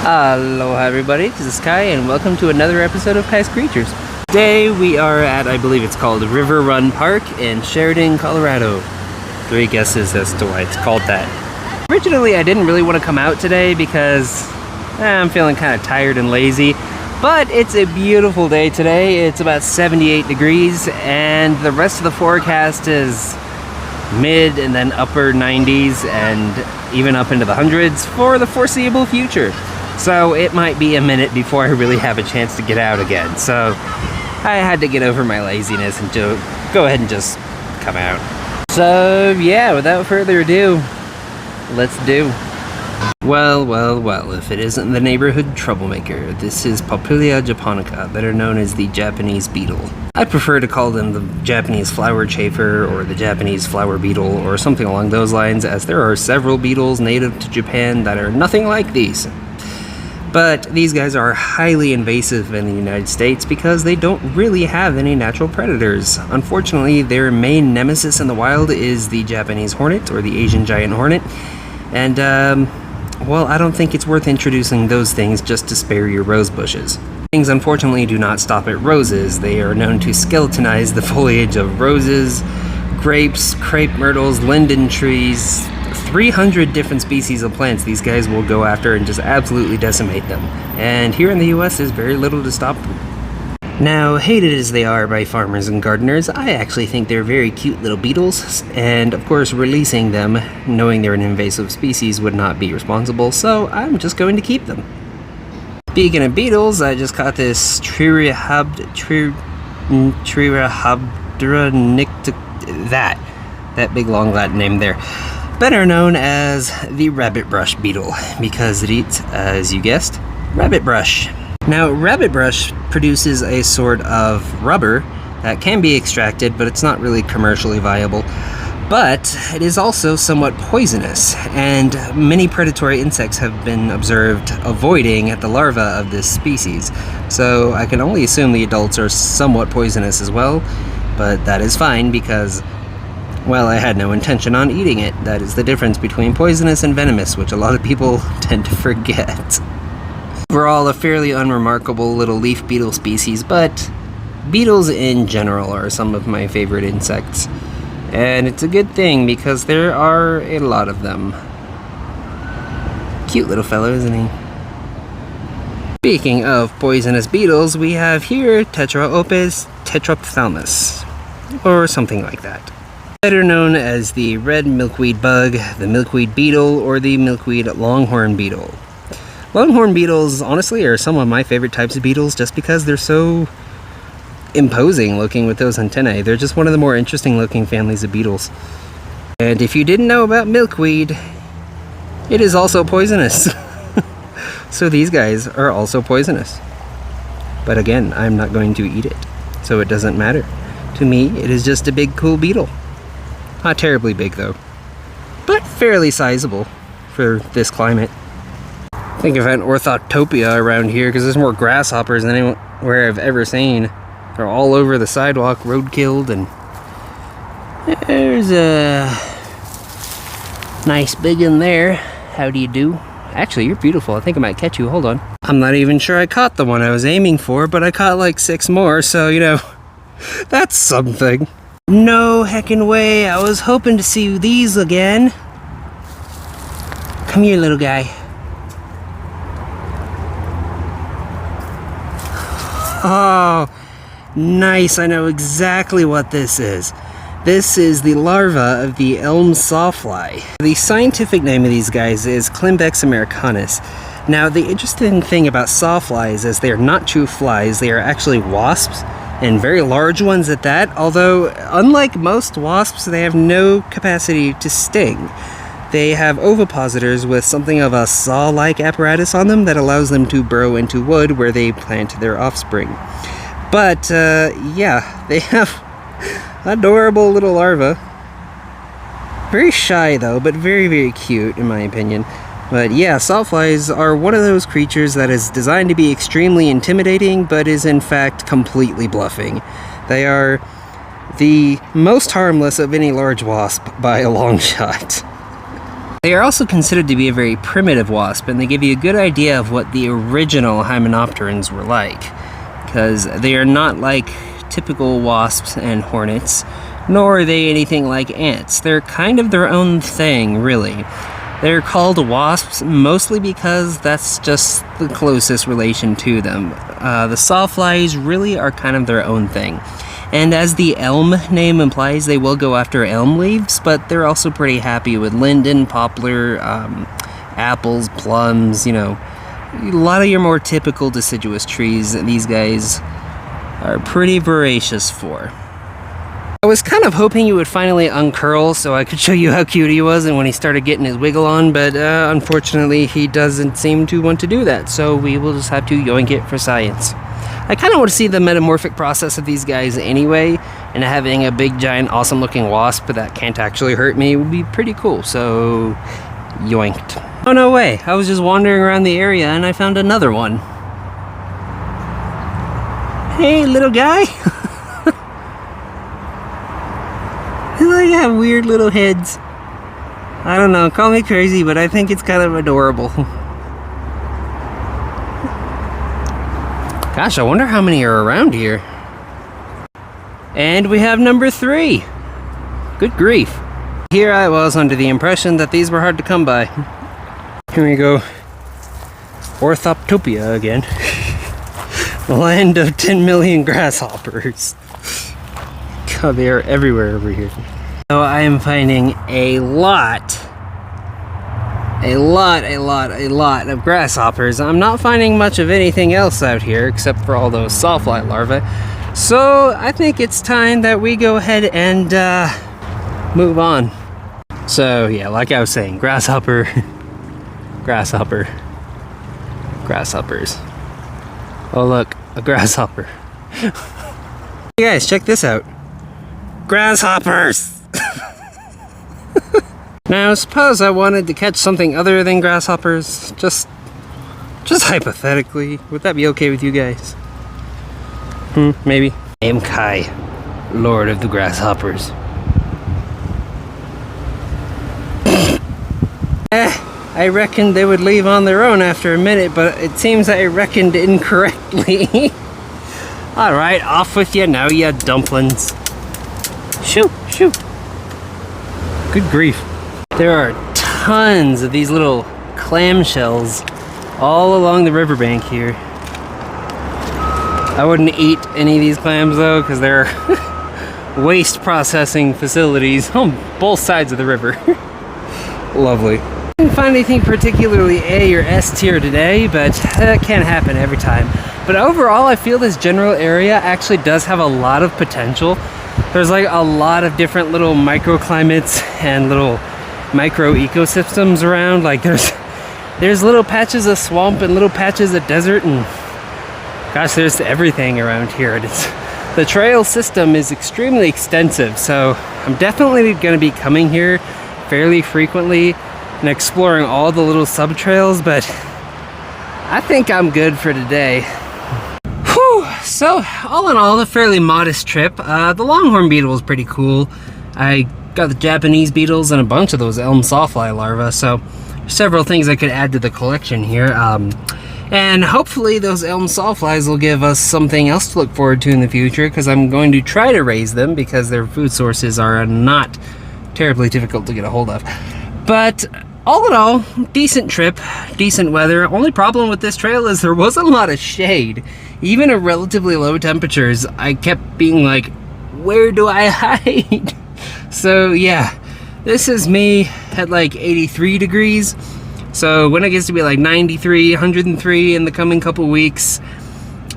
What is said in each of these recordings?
Aloha everybody, this is Kai and welcome to another episode of Kai's Creatures. Today we are at, I believe it's called River Run Park in Sheridan, Colorado. 3 guesses as to why it's called that. Originally I didn't really want to come out today because I'm feeling kind of tired and lazy. But it's a beautiful day today. It's about 78 degrees and the rest of the forecast is mid and then upper 90s and even up into the hundreds for the foreseeable future. So it might be a minute before I really have a chance to get out again. So I had to get over my laziness and go ahead and just come out. So yeah, without further ado, let's do. Well, if it isn't the neighborhood troublemaker, this is Populia japonica, better known as the Japanese beetle. I prefer to call them the Japanese flower chafer or the Japanese flower beetle or something along those lines, as there are several beetles native to Japan that are nothing like these. But these guys are highly invasive in the United States because they don't really have any natural predators. Unfortunately, their main nemesis in the wild is the Japanese hornet or the Asian giant hornet. And, well, I don't think it's worth introducing those things just to spare your rose bushes. Things unfortunately do not stop at roses. They are known to skeletonize the foliage of roses, grapes, crepe myrtles, linden trees, 300 different species of plants these guys will go after and just absolutely decimate them. And here in the US, there's very little to stop them. Now, hated as they are by farmers and gardeners, I actually think they're very cute little beetles, and of course releasing them, knowing they're an invasive species, would not be responsible, so I'm just going to keep them. Speaking of beetles, I just caught this Trirehabdra that big long Latin name there. Better known as the rabbit brush beetle, because it eats, as you guessed, rabbit brush. Now, rabbit brush produces a sort of rubber that can be extracted, but it's not really commercially viable. But it is also somewhat poisonous, and many predatory insects have been observed avoiding the larvae of this species. So I can only assume the adults are somewhat poisonous as well, but that is fine because, well, I had no intention on eating it. That is the difference between poisonous and venomous, which a lot of people tend to forget. Overall, a fairly unremarkable little leaf beetle species, but beetles in general are some of my favorite insects. And it's a good thing because there are a lot of them. Cute little fellow, isn't he? Speaking of poisonous beetles, we have here Tetraopis tetrophthalmus, or something like that. Better known as the red milkweed bug, the milkweed beetle, or the milkweed longhorn beetle. Longhorn beetles, honestly, are some of my favorite types of beetles just because they're so imposing looking with those antennae. They're just one of the more interesting looking families of beetles. And if you didn't know about milkweed, it is also poisonous. So these guys are also poisonous. But again, I'm not going to eat it, so it doesn't matter. To me, it is just a big cool beetle. Not terribly big though, but fairly sizable for this climate. I think I've had Orthotopia around here because there's more grasshoppers than anywhere I've ever seen. They're all over the sidewalk, roadkilled, and there's a nice big one there. How do you do? Actually, you're beautiful. I think I might catch you. Hold on. I'm not even sure I caught the one I was aiming for, but I caught like 6 more, so, you know, that's something. No heckin' way. I was hoping to see these again. Come here, little guy. Oh, nice. I know exactly what this is. This is the larva of the elm sawfly. The scientific name of these guys is Climbex americanus. Now, the interesting thing about sawflies is they are not true flies. They are actually wasps, and very large ones at that, although unlike most wasps, they have no capacity to sting. They have ovipositors with something of a saw-like apparatus on them that allows them to burrow into wood where they plant their offspring. But, yeah, they have adorable little larvae. Very shy, though, but very, very cute, in my opinion. But yeah, sawflies are one of those creatures that is designed to be extremely intimidating, but is in fact completely bluffing. They are the most harmless of any large wasp by a long shot. They are also considered to be a very primitive wasp, and they give you a good idea of what the original hymenopterans were like, because they are not like typical wasps and hornets, nor are they anything like ants. They're kind of their own thing, really. They're called wasps mostly because that's just the closest relation to them. The sawflies really are kind of their own thing. And as the elm name implies, they will go after elm leaves, but they're also pretty happy with linden, poplar, apples, plums, you know, a lot of your more typical deciduous trees these guys are pretty voracious for. I was kind of hoping he would finally uncurl so I could show you how cute he was and when he started getting his wiggle on, but unfortunately he doesn't seem to want to do that, so we will just have to yoink it for science. I kind of want to see the metamorphic process of these guys anyway, and having a big giant awesome looking wasp that can't actually hurt me would be pretty cool, so yoinked. Oh no way, I was just wandering around the area and I found another one. Hey little guy! They have weird little heads. I don't know, call me crazy, but I think it's kind of adorable. Gosh, I wonder how many are around here. And we have number 3. Good grief. Here I was under the impression that these were hard to come by. Here we go. Orthoptopia again. The land of 10 million grasshoppers. God, they are everywhere over here. So I am finding a lot of grasshoppers. I'm not finding much of anything else out here except for all those sawfly larvae. So I think it's time that we go ahead and move on. So yeah, like I was saying, grasshopper, grasshoppers. Oh look, a grasshopper. Hey guys, check this out. Grasshoppers! Now, suppose I wanted to catch something other than grasshoppers, just hypothetically. Would that be okay with you guys? Maybe. I am Kai, Lord of the Grasshoppers. I reckoned they would leave on their own after a minute, but it seems I reckoned incorrectly. Alright, off with you now, you dumplings. Shoot, shoot. Good grief. There are tons of these little clamshells all along the riverbank here. I wouldn't eat any of these clams though, because they're waste processing facilities on both sides of the river. Lovely. I didn't find anything particularly A or S tier today, but that can't happen every time. But overall, I feel this general area actually does have a lot of potential. There's like a lot of different little microclimates and little micro ecosystems around. Like there's little patches of swamp and little patches of desert, and gosh, there's everything around here. The trail system is extremely extensive, so I'm definitely going to be coming here fairly frequently and exploring all the little sub trails, but I think I'm good for today. Whew, so all in all, a fairly modest trip. The longhorn beetle was pretty cool. I got the Japanese beetles and a bunch of those elm sawfly larvae, so several things I could add to the collection here. And hopefully those elm sawflies will give us something else to look forward to in the future, because I'm going to try to raise them because their food sources are not terribly difficult to get a hold of. But all in all, decent trip, decent weather. Only problem with this trail is there wasn't a lot of shade. Even at relatively low temperatures, I kept being like, where do I hide? So yeah, this is me at like 83 degrees. So when it gets to be like 93, 103 in the coming couple weeks,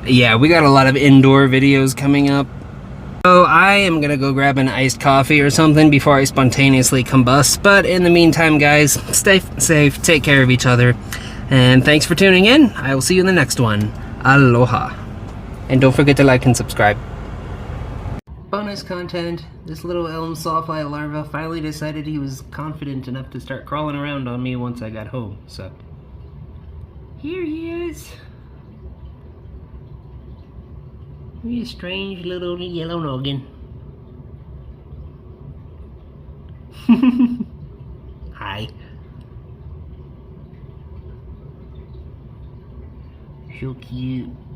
yeah, we got a lot of indoor videos coming up. So I am gonna go grab an iced coffee or something before I spontaneously combust. But in the meantime, guys, stay safe, take care of each other, and thanks for tuning in. I will see you in the next one. Aloha. And don't forget to like and subscribe. Bonus content. This little elm sawfly larva finally decided he was confident enough to start crawling around on me once I got home, so here he is. You strange little yellow noggin. Hi. So cute.